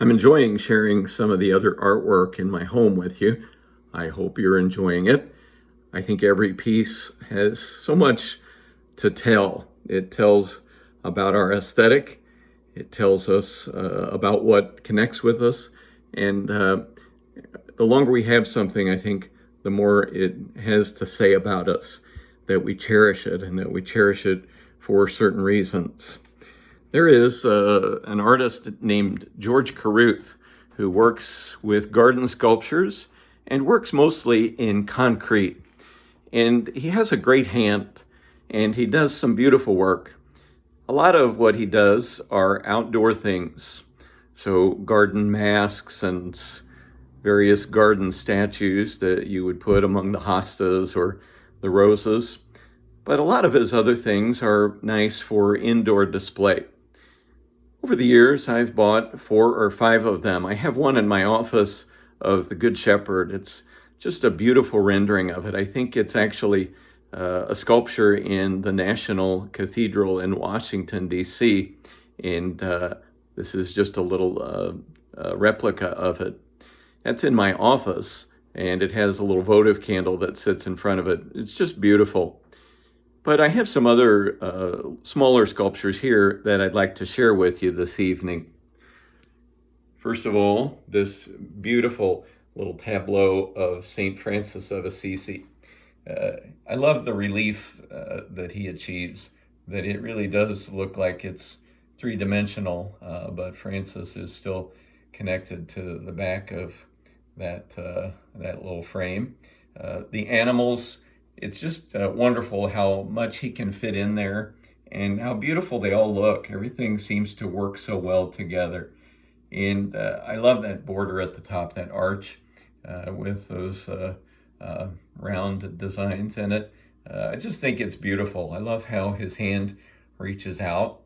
I'm enjoying sharing some of the other artwork in my home with you. I hope you're enjoying it. I think every piece has so much to tell. It tells about our aesthetic. It tells us about what connects with us. And the longer we have something, I think the more it has to say about us, that we cherish it and that we cherish it for certain reasons. There is an artist named George Carruth who works with garden sculptures and works mostly in concrete. And he has a great hand and he does some beautiful work. A lot of what he does are outdoor things. So garden masks and various garden statues that you would put among the hostas or the roses. But a lot of his other things are nice for indoor display. Over the years, I've bought 4 or 5 of them. I have one in my office of the Good Shepherd. It's just a beautiful rendering of it. I think it's actually a sculpture in the National Cathedral in Washington, D.C. And this is just a little replica of it. That's in my office, and it has a little votive candle that sits in front of it. It's just beautiful. But I have some other smaller sculptures here that I'd like to share with you this evening. First of all, this beautiful little tableau of St. Francis of Assisi. I love the relief that he achieves, that it really does look like it's three-dimensional, but Francis is still connected to the back of that little frame. The animals, it's just wonderful how much he can fit in there and how beautiful they all look. Everything seems to work so well together. And I love that border at the top, that arch with those round designs in it. I just think it's beautiful. I love how his hand reaches out,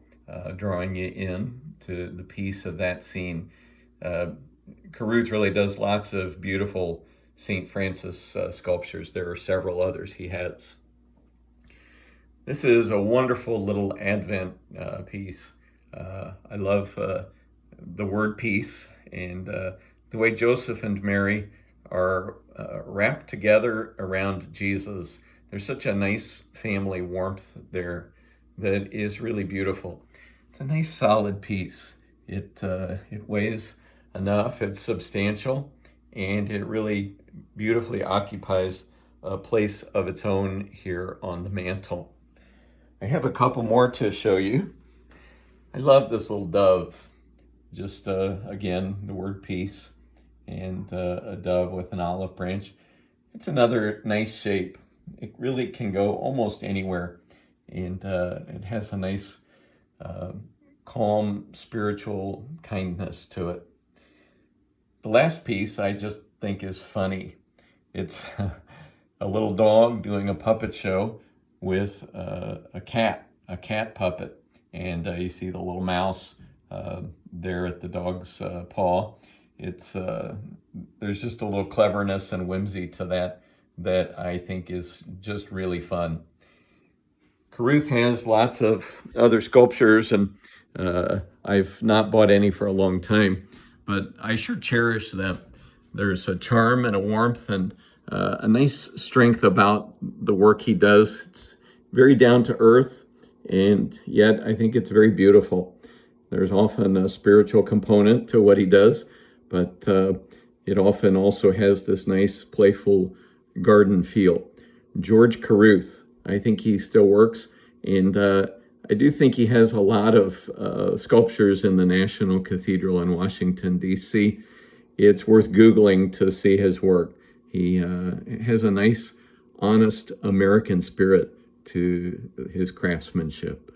drawing you in to the piece of that scene. Carruth really does lots of beautiful St. Francis sculptures. There are several others he has. This is a wonderful little Advent piece. I love the word peace and the way Joseph and Mary are wrapped together around Jesus. There's such a nice family warmth there that is really beautiful. It's a nice solid piece. It weighs enough, it's substantial, and it really beautifully occupies a place of its own here on the mantle. I have a couple more to show you. I love this little dove. Just, again, the word peace and a dove with an olive branch. It's another nice shape. It really can go almost anywhere, and it has a nice, calm, spiritual kindness to it. The last piece I just think is funny. It's a little dog doing a puppet show with a cat puppet. And you see the little mouse there at the dog's paw. It's there's just a little cleverness and whimsy to that I think is just really fun. Carruth has lots of other sculptures, and I've not bought any for a long time, but I sure cherish them. There's a charm and a warmth and a nice strength about the work he does. It's very down to earth, and yet I think it's very beautiful. There's often a spiritual component to what he does, but it often also has this nice, playful garden feel. George Carruth, I think he still works, and I do think he has a lot of sculptures in the National Cathedral in Washington, D.C. It's worth Googling to see his work. He has a nice, honest American spirit to his craftsmanship.